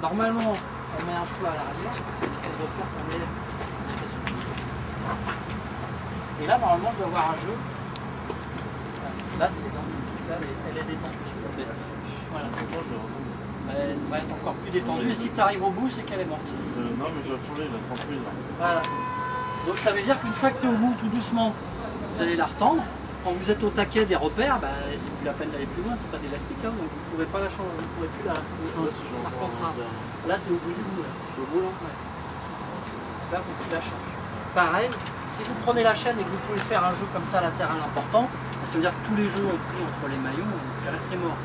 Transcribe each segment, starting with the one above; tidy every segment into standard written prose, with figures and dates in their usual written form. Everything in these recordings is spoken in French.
Normalement, on met un peu à l'arrière, on essaie de faire qu'on ait la pression. Et là, normalement, je dois avoir un jeu. Là, c'est détendu. Là, elle est détendue. Voilà. Elle devrait être encore plus détendue. Et si tu arrives au bout, c'est qu'elle est morte. Non, mais je vais changer, il a 30 000 là. Voilà. Donc ça veut dire qu'une fois que tu es au bout, tout doucement, vous allez la retendre. Quand vous êtes au taquet des repères, bah, c'est plus la peine d'aller plus loin, c'est pas d'élastique, hein, donc vous ne pourrez pas la changer, vous ne pourrez plus la changer. Par contre, là, tu es au bout du bout. Là. Je suis au bout là. Ouais. Là, il faut que tu la changes. Pareil, si vous prenez la chaîne et que vous pouvez faire un jeu comme ça latéral important, ça veut dire que tous les jeux ont pris entre les maillons, et dans ce cas-là, c'est mort.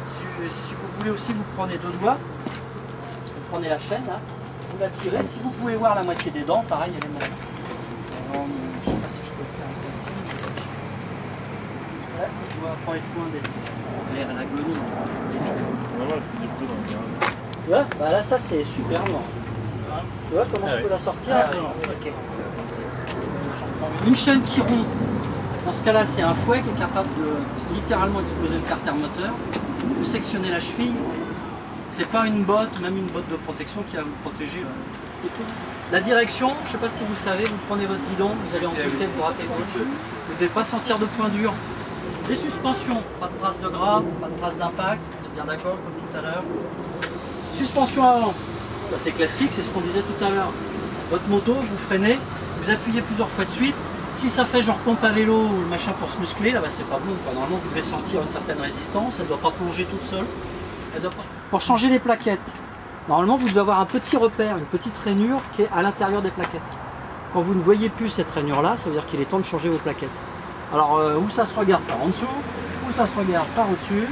Si vous voulez aussi, vous prenez deux doigts, vous prenez la chaîne, là, vous la tirez. Si vous pouvez voir la moitié des dents, pareil, elle est morte. Alors, je ne sais pas si je peux le faire un peu ici. Là, il doit pas être loin d'être à l'agonie. Tu vois, bah là, ça c'est super noir. Tu vois comment je peux la sortir? Okay. Une chaîne qui rompt, dans ce cas-là, c'est un fouet qui est capable de littéralement exploser le carter moteur. Vous sectionnez la cheville. C'est pas une botte, même une botte de protection qui va vous protéger. La direction, je ne sais pas si vous savez, vous prenez votre guidon, vous allez en côté de droite et gauche. Vous ne devez pas sentir de point dur. Les suspensions, pas de traces de gras, pas de traces d'impact, on est bien d'accord comme tout à l'heure. Suspension avant, bah, c'est classique, c'est ce qu'on disait tout à l'heure. Votre moto, vous freinez, vous appuyez plusieurs fois de suite. Si ça fait genre pompe à vélo ou le machin pour se muscler, là bah, c'est pas bon. Normalement vous devez sentir une certaine résistance, elle ne doit pas plonger toute seule. Pour changer les plaquettes, normalement vous devez avoir un petit repère, une petite rainure qui est à l'intérieur des plaquettes. Quand vous ne voyez plus cette rainure là, ça veut dire qu'il est temps de changer vos plaquettes. Alors où ça se regarde par en dessous, où ça se regarde par au-dessus.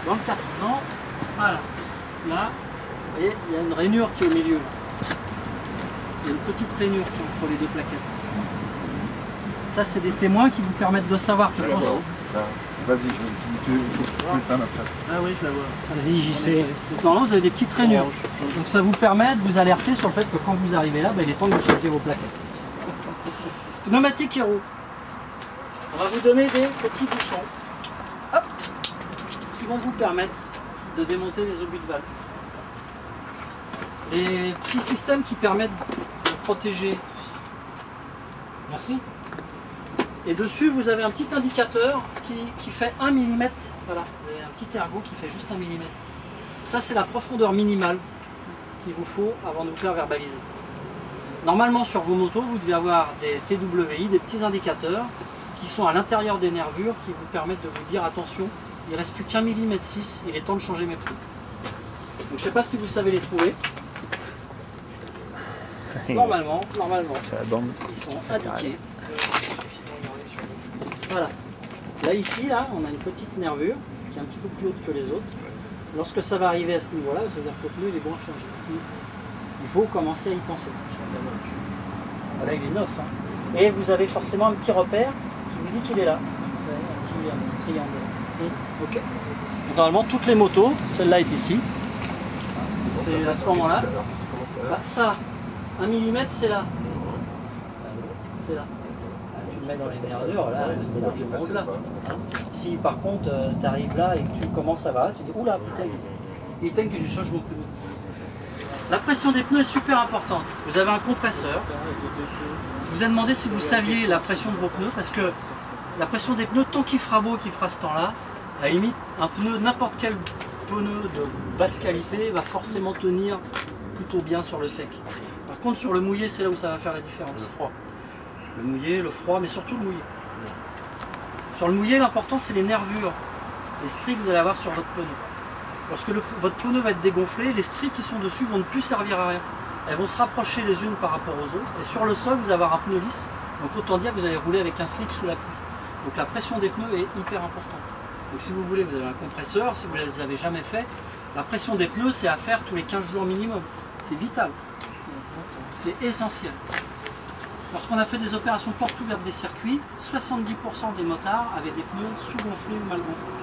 Dans le carton, voilà. Là, vous voyez, il y a une rainure qui est au milieu. Il y a une petite rainure qui est entre les deux plaquettes. Ça c'est des témoins qui vous permettent de savoir que quand... Vas-y, il faut que tu prennes ta place. Ah oui, je la vois. Vas-y, j'y sais. Donc normalement vous avez des petites rainures. Donc ça vous permet de vous alerter sur le fait que quand vous arrivez là, bah, il est temps de changer vos plaquettes. Pneumatique Hero. On va vous donner des petits bouchons, hop, qui vont vous permettre de démonter les obus de valve. Les petits systèmes qui permettent de protéger. Merci. Et dessus, vous avez un petit indicateur qui fait 1 mm. Voilà, vous avez un petit ergot qui fait juste 1 mm. Ça, c'est la profondeur minimale qu'il vous faut avant de vous faire verbaliser. Normalement, sur vos motos, vous devez avoir des TWI, des petits indicateurs qui sont à l'intérieur des nervures qui vous permettent de vous dire attention, il ne reste plus qu'1 mm 6, il est temps de changer mes pneus. Donc, je ne sais pas si vous savez les trouver. Normalement, ils sont indiqués. Voilà. Là, ici, là, on a une petite nervure qui est un petit peu plus haute que les autres. Lorsque ça va arriver à ce niveau-là, ça veut dire que le pneu il est bon à changer. Il faut commencer à y penser. Voilà, il est neuf. Hein. Et vous avez forcément un petit repère qui vous dit qu'il est là. Un petit triangle. Ok. Donc, normalement, toutes les motos, celle-là est ici. C'est à ce moment-là. Bah, ça, 1 mm, c'est là. C'est là. Tu le mets dans les nervures, là, c'est largement au-delà. Hein. Si par contre, tu arrives là et que tu commences à voir, tu dis oula, putain, il est temps que je change mon pneu. La pression des pneus est super importante. Vous avez un compresseur. Je vous ai demandé si vous saviez la pression de vos pneus, parce que la pression des pneus, tant qu'il fera beau, qu'il fera ce temps-là, à la limite, un pneu, n'importe quel pneu de basse qualité va forcément tenir plutôt bien sur le sec. Par contre, sur le mouillé, c'est là où ça va faire la différence. Le froid. Le mouillé, le froid, mais surtout le mouillé. Sur le mouillé, l'important, c'est les nervures, les stries que vous allez avoir sur votre pneu. Lorsque votre pneu va être dégonflé, les stries qui sont dessus vont ne plus servir à rien. Elles vont se rapprocher les unes par rapport aux autres. Et sur le sol, vous allez avoir un pneu lisse. Donc autant dire que vous allez rouler avec un slick sous la pluie. Donc la pression des pneus est hyper importante. Donc si vous voulez, vous avez un compresseur. Si vous ne les avez jamais fait, la pression des pneus, c'est à faire tous les 15 jours minimum. C'est vital. C'est essentiel. Lorsqu'on a fait des opérations portes ouvertes des circuits, 70% des motards avaient des pneus sous-gonflés ou mal gonflés.